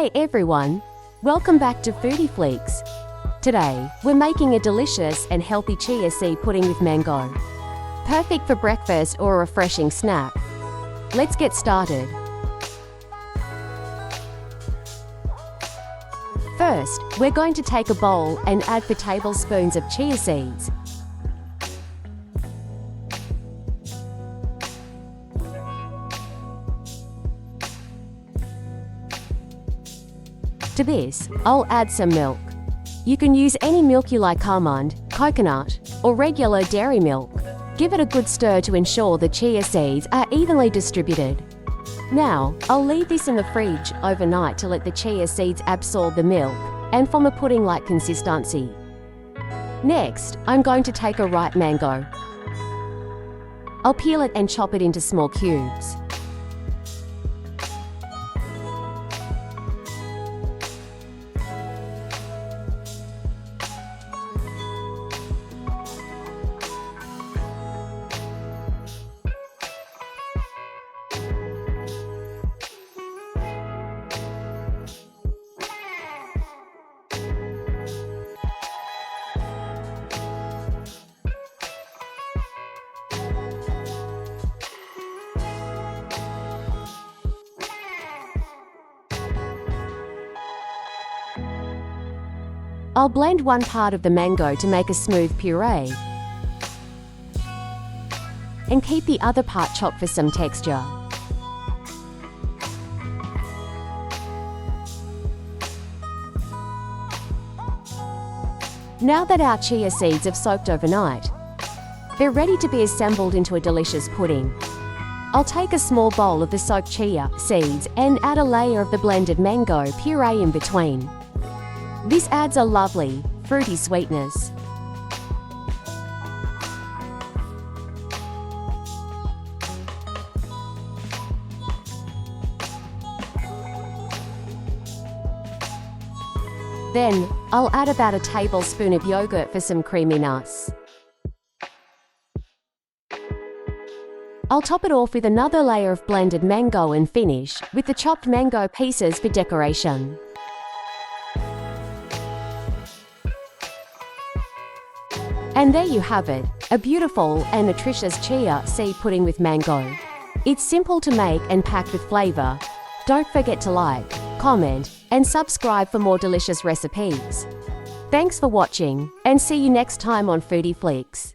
Hi everyone! Welcome back to FoodieFlicks. Today, we're making a delicious and healthy chia seed pudding with mango. Perfect for breakfast or a refreshing snack. Let's get started. First, we're going to take a bowl and add 4 tablespoons of chia seeds. To this, I'll add some milk. You can use any milk you like: almond, coconut, or regular dairy milk. Give it a good stir to ensure the chia seeds are evenly distributed. Now, I'll leave this in the fridge overnight to let the chia seeds absorb the milk and form a pudding-like consistency. Next, I'm going to take a ripe mango. I'll peel it and chop it into small cubes. I'll blend one part of the mango to make a smooth puree, and keep the other part chopped for some texture. Now that our chia seeds have soaked overnight, they're ready to be assembled into a delicious pudding. I'll take a small bowl of the soaked chia seeds and add a layer of the blended mango puree in between. This adds a lovely, fruity sweetness. Then, I'll add about a tablespoon of yogurt for some creaminess. I'll top it off with another layer of blended mango and finish with the chopped mango pieces for decoration. And there you have it, a beautiful and nutritious chia seed pudding with mango. It's simple to make and packed with flavor. Don't forget to like, comment, and subscribe for more delicious recipes. Thanks for watching, and see you next time on FoodieFlicks.